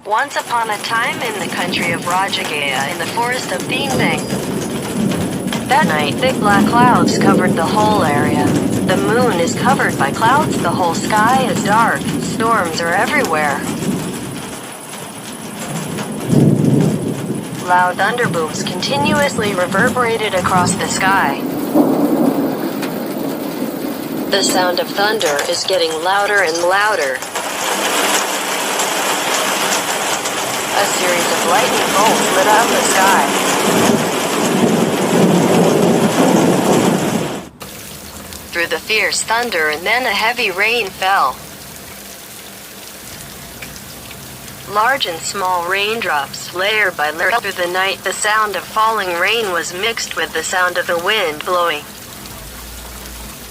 Once upon a time in the country of Rajagaya in the forest of Thingthing. That night, thick black clouds covered the whole area. The moon is covered by clouds, the whole sky is dark, storms are everywhere. Loud thunder booms continuously reverberated across the sky. The sound of thunder is getting louder and louder. A series of lightning bolts lit up the sky. Through the fierce thunder, and then a heavy rain fell. Large and small raindrops, layer by layer through the night. The sound of falling rain was mixed with the sound of the wind blowing.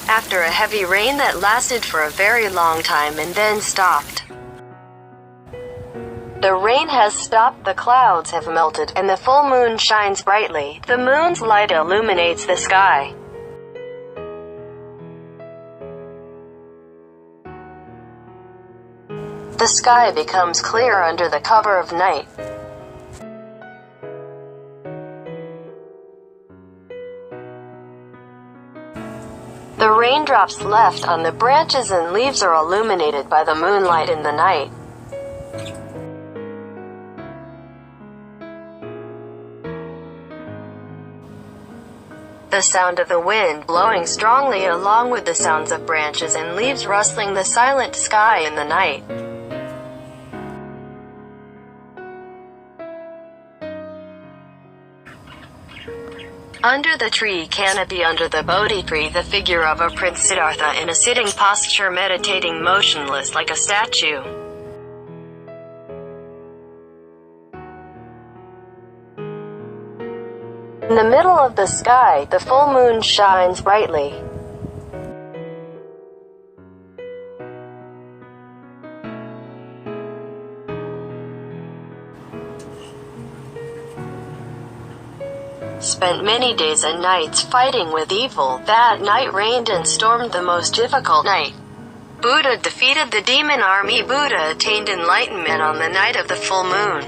After a heavy rain that lasted for a very long time and then stopped. The rain has stopped, the clouds have melted, and the full moon shines brightly. The moon's light illuminates the sky. The sky becomes clear under the cover of night. The raindrops left on the branches and leaves are illuminated by the moonlight in the night. The sound of the wind blowing strongly along with the sounds of branches and leaves rustling the silent sky in the night. Under the tree canopy, under the Bodhi tree, the figure of a Prince Siddhartha in a sitting posture, meditating motionless like a statue. In the middle of the sky, the full moon shines brightly. Spent many days and nights fighting with evil. That night rained and stormed, the most difficult night. Buddha defeated the demon army. Buddha attained enlightenment on the night of the full moon.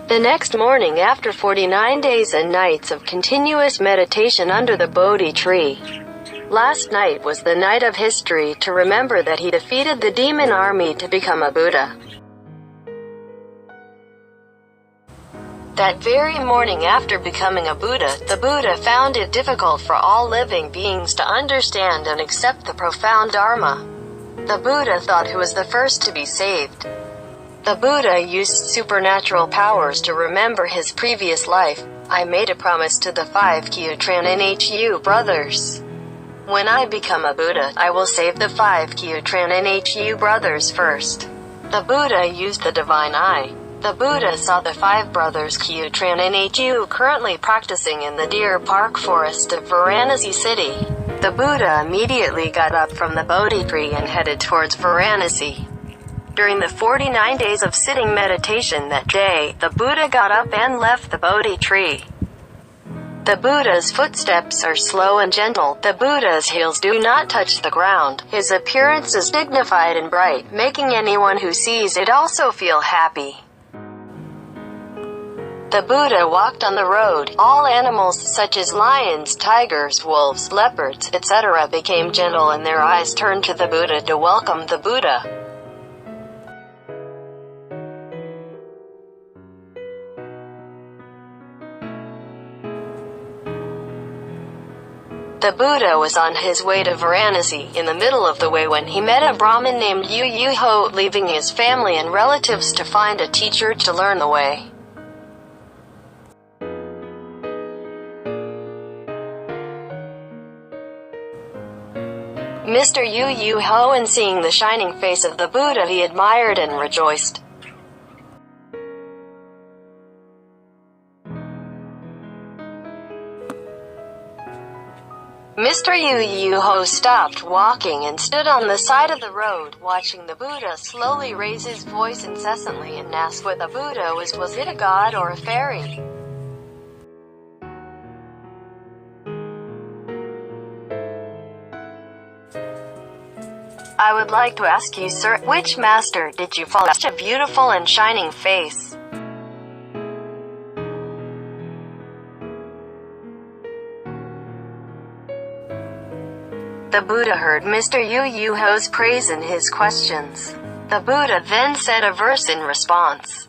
The next morning, after 49 days and nights of continuous meditation under the Bodhi tree, last night was the night of history to remember that he defeated the demon army to become a Buddha. That very morning after becoming a Buddha, the Buddha found it difficult for all living beings to understand and accept the profound Dharma. The Buddha thought he was the first to be saved. The Buddha used supernatural powers to remember his previous life. I made a promise to the 5 Kyutran Nhu brothers. When I become a Buddha, I will save the 5 Kyutran Nhu brothers first. The Buddha used the divine eye. The Buddha saw the 5 brothers Kyutran Nhu currently practicing in the Deer Park forest of Varanasi city. The Buddha immediately got up from the Bodhi tree and headed towards Varanasi. During the 49 days of sitting meditation that day, the Buddha got up and left the Bodhi tree. The Buddha's footsteps are slow and gentle. The Buddha's heels do not touch the ground. His appearance is dignified and bright, making anyone who sees it also feel happy. The Buddha walked on the road. All animals such as lions, tigers, wolves, leopards, etc. became gentle and their eyes turned to the Buddha to welcome the Buddha. The Buddha was on his way to Varanasi, in the middle of the way, when he met a Brahmin named Yu Ho, leaving his family and relatives to find a teacher to learn the way. Mr. Yu Ho, and seeing the shining face of the Buddha, he admired and rejoiced. Mr. Yu Ho stopped walking and stood on the side of the road, watching the Buddha slowly raise his voice incessantly and asked what the Buddha was it a god or a fairy? I would like to ask you, sir, which master did you follow? Such a beautiful and shining face. The Buddha heard Mr. Yu Ho's praise in his questions. The Buddha then said a verse in response.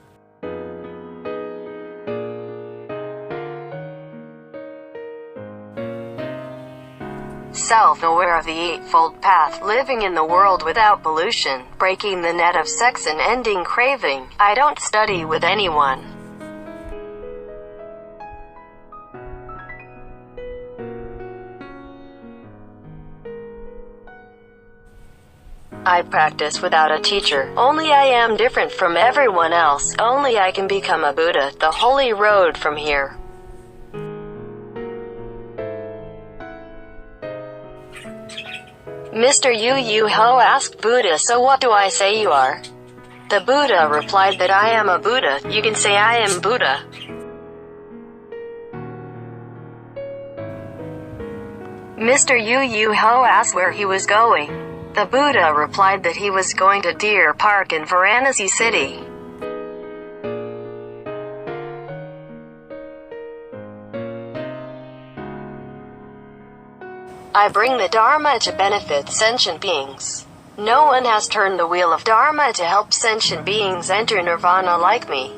Self-aware of the Eightfold Path, living in the world without pollution, breaking the net of sex and ending craving, I don't study with anyone. I practice without a teacher. Only I am different from everyone else. Only I can become a Buddha, the holy road from here. Mr. Yu Ho asked Buddha, so what do I say you are? The Buddha replied that I am a Buddha. You can say I am Buddha. Mr. Yu Ho asked where he was going. The Buddha replied that he was going to Deer Park in Varanasi city. I bring the Dharma to benefit sentient beings. No one has turned the wheel of Dharma to help sentient beings enter nirvana like me.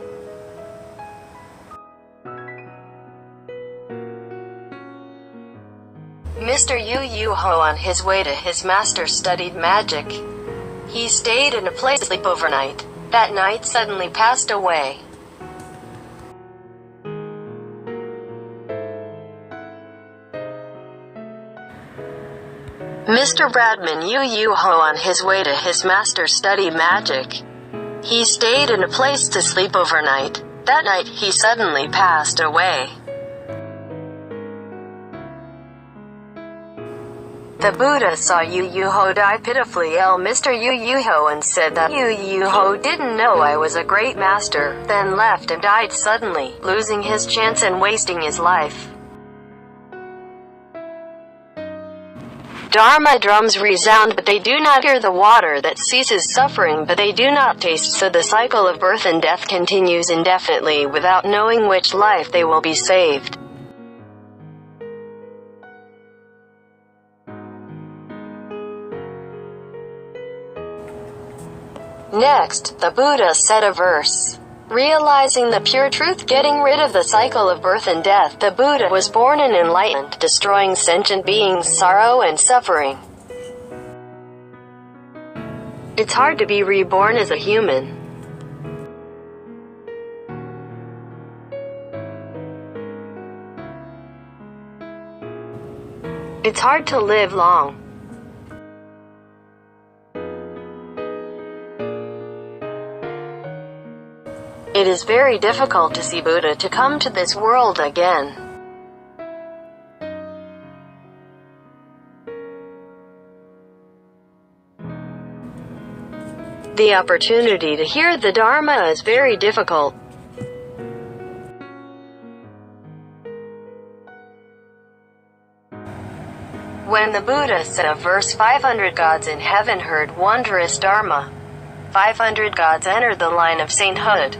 Mr. Yu Ho on his way to his master studied magic. He stayed in a place to sleep overnight. That night suddenly passed away. Mr. Bradman Yu Ho on his way to his master study magic. He stayed in a place to sleep overnight. That night he suddenly passed away. The Buddha saw Yu Ho die pitifully ill Mr. Yu Ho and said that Yu Ho didn't know I was a great master, then left and died suddenly, losing his chance and wasting his life. Dharma drums resound, but they do not hear the water that ceases suffering, but they do not taste, so the cycle of birth and death continues indefinitely without knowing which life they will be saved. Next, the Buddha said a verse. Realizing the pure truth, getting rid of the cycle of birth and death, the Buddha was born and enlightened, destroying sentient beings' sorrow and suffering. It's hard to be reborn as a human. It's hard to live long. It is very difficult to see Buddha to come to this world again. The opportunity to hear the Dharma is very difficult. When the Buddha said a verse, 500 gods in heaven heard wondrous Dharma. 500 gods entered the line of sainthood.